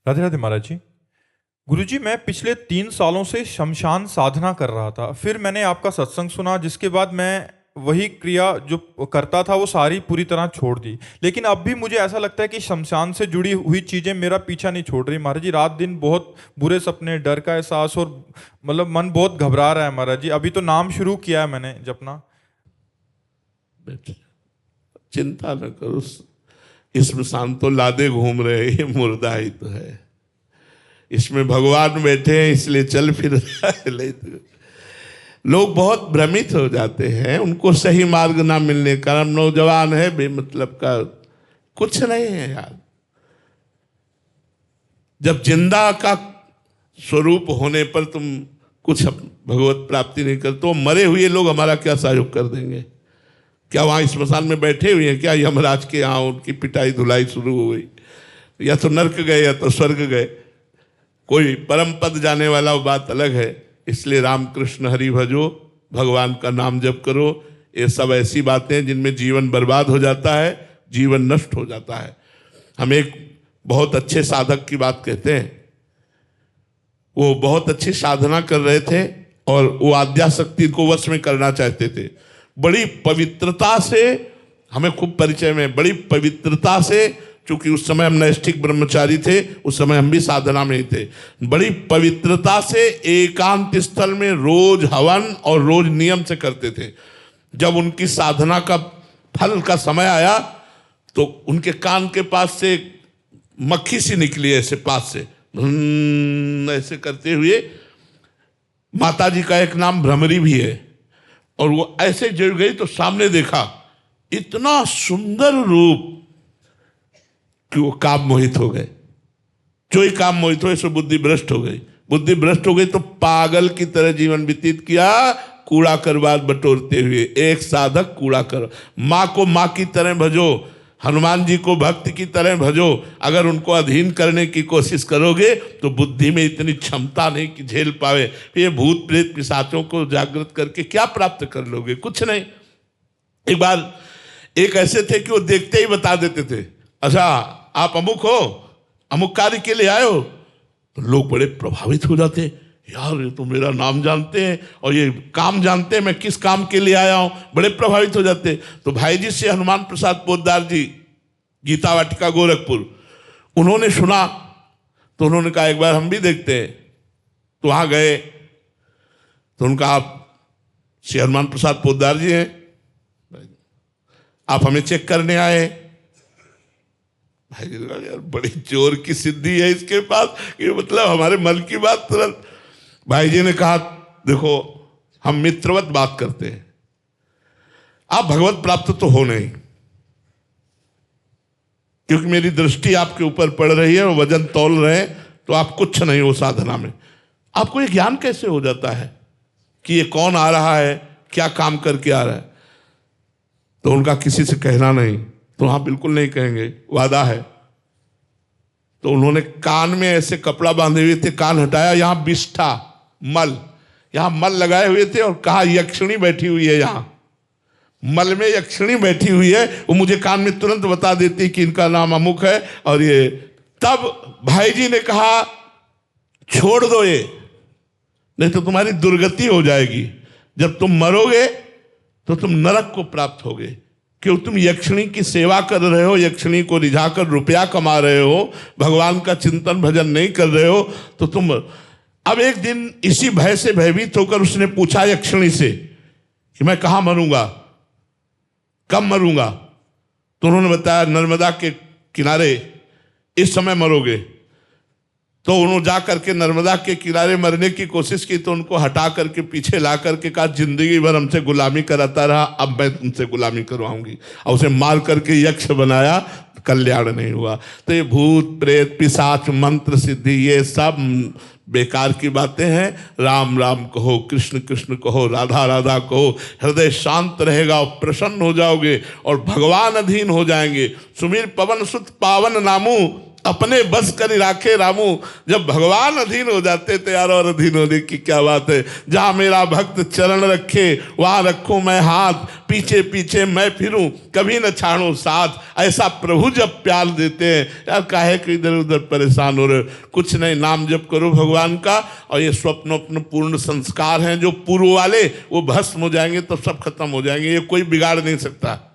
राधे राधे महाराज जी। गुरुजी, मैं पिछले 3 सालों से शमशान साधना कर रहा था। फिर मैंने आपका सत्संग सुना, जिसके बाद मैं वही क्रिया जो करता था वो सारी पूरी तरह छोड़ दी। लेकिन अब भी मुझे ऐसा लगता है कि शमशान से जुड़ी हुई चीज़ें मेरा पीछा नहीं छोड़ रही महाराज जी। रात दिन बहुत बुरे सपने, डर का एहसास और मतलब मन बहुत घबरा रहा है महाराज जी। अभी तो नाम शुरू किया है मैंने जपना। चिंता न करो, इसमें शांत तो लादे घूम रहे, ये मुर्दा ही तो है। इसमें भगवान बैठे हैं इसलिए चल फिर रहा है। लोग बहुत भ्रमित हो जाते हैं, उनको सही मार्ग ना मिलने के कारण। नौजवान है, बेमतलब का कुछ नहीं है यार। जब जिंदा का स्वरूप होने पर तुम कुछ भगवत प्राप्ति नहीं करते तो मरे हुए लोग हमारा क्या सहयोग कर देंगे? क्या वहाँ स्मशान में बैठे हुए हैं क्या? यमराज के यहाँ उनकी पिटाई धुलाई शुरू हो गई, या तो नर्क गए या तो स्वर्ग गए। कोई परम पद जाने वाला वो बात अलग है। इसलिए रामकृष्ण हरि भजो, भगवान का नाम जप करो। ये सब ऐसी बातें हैं जिनमें जीवन बर्बाद हो जाता है, जीवन नष्ट हो जाता है। हम एक बहुत अच्छे साधक की बात कहते हैं। वो बहुत अच्छी साधना कर रहे थे और वो आद्याशक्ति को वश में करना चाहते थे। बड़ी पवित्रता से, हमें खूब परिचय में, बड़ी पवित्रता से, चूंकि उस समय हम नैष्ठिक ब्रह्मचारी थे, उस समय हम भी साधना में ही थे। बड़ी पवित्रता से एकांत स्थल में रोज हवन और रोज नियम से करते थे। जब उनकी साधना का फल का समय आया तो उनके कान के पास से मक्खी सी निकली, ऐसे पास से ऐसे करते हुए। माता जी का एक नाम भ्रमरी भी है। और वो ऐसे जुड़ गई तो सामने देखा इतना सुंदर रूप कि वो काम मोहित हो गए। जो ही काम मोहित हो, इसमें बुद्धि भ्रष्ट हो गई। बुद्धि भ्रष्ट हो गई तो पागल की तरह जीवन व्यतीत किया, कूड़ा करबाद बटोरते हुए। एक साधक कूड़ा कर, माँ को माँ की तरह भजो, हनुमान जी को भक्त की तरह भजो। अगर उनको अधीन करने की कोशिश करोगे तो बुद्धि में इतनी क्षमता नहीं कि झेल पावे। ये भूत प्रेत पिशाचों को जागृत करके क्या प्राप्त कर लोगे? कुछ नहीं। एक बार एक ऐसे थे कि वो देखते ही बता देते थे, अच्छा आप अमुक हो, अमुक कार्य के लिए आए हो। तो लोग बड़े प्रभावित हो जाते, यार ये तो मेरा नाम जानते हैं और ये काम जानते हैं, मैं किस काम के लिए आया हूं। बड़े प्रभावित हो जाते। तो भाई जी से हनुमान प्रसाद पोद्दार जी, गीता वाटिका गोरखपुर, उन्होंने सुना तो उन्होंने कहा एक बार हम भी देखते हैं। तो वहां गए तो उनका, आप श्री हनुमान प्रसाद पोद्दार जी हैं, आप हमें चेक करने आए। भाई जी ने कहा यार बड़ी जोर की सिद्धि है इसके पास, कि मतलब हमारे मन की बात तुरंत। भाई जी ने कहा देखो हम मित्रवत बात करते हैं, आप भगवत प्राप्त तो हो नहीं, क्योंकि मेरी दृष्टि आपके ऊपर पड़ रही है और वजन तौल रहे हैं, तो आप कुछ नहीं हो साधना में। आपको ये ज्ञान कैसे हो जाता है कि ये कौन आ रहा है, क्या काम करके आ रहा है? तो उनका किसी से कहना नहीं। तो हाँ बिल्कुल नहीं कहेंगे, वादा है। तो उन्होंने कान में ऐसे कपड़ा बांधे हुए थे, कान हटाया, यहाँ बिष्ठा मल, यहाँ मल लगाए हुए थे, और कहा यक्षिणी बैठी हुई है, यहाँ मल में यक्षिणी बैठी हुई है, वो मुझे कान में तुरंत बता देती कि इनका नाम अमुक है। और ये तब भाई जी ने कहा छोड़ दो ये, नहीं तो तुम्हारी दुर्गति हो जाएगी। जब तुम मरोगे तो तुम नरक को प्राप्त होगे, क्यों? तुम यक्षिणी की सेवा कर रहे हो, यक्षिणी को रिझाकर रुपया कमा रहे हो, भगवान का चिंतन भजन नहीं कर रहे हो। तो तुम, अब एक दिन इसी भय से भयभीत होकर उसने पूछा यक्षिणी से कि मैं कहाँ मरूंगा, कब मरूंगा? तो उन्होंने बताया नर्मदा के किनारे इस समय मरोगे। तो उन्होंने जा करके नर्मदा के किनारे मरने की कोशिश की, तो उनको हटा करके पीछे ला करके कहा जिंदगी भर हमसे गुलामी कराता रहा, अब मैं तुमसे गुलामी करवाऊंगी। और उसे मार करके यक्ष बनाया, कल्याण नहीं हुआ। तो ये भूत प्रेत पिशाच मंत्र सिद्धि ये सब बेकार की बातें हैं। राम राम कहो, कृष्ण कृष्ण कहो, राधा राधा कहो, हृदय शांत रहेगा और प्रसन्न हो जाओगे और भगवान अधीन हो जाएंगे। सुमीर पवन सुत पावन नामू, अपने बस कर राखे रामू। जब भगवान अधीन हो जाते थे यार, और अधीन होने की क्या बात है। जहाँ मेरा भक्त चरण रखे वहाँ रखूं मैं हाथ, पीछे पीछे मैं फिरूं कभी न छाड़ूं साथ। ऐसा प्रभु जब प्यार देते हैं यार, काहे कि इधर उधर परेशान हो रहे हो। कुछ नहीं, नाम जप करो भगवान का, और ये स्वप्न अपने पूर्ण संस्कार हैं जो पूर्व वाले, वो भस्म हो जाएंगे तो सब खत्म हो जाएंगे, ये कोई बिगाड़ नहीं सकता।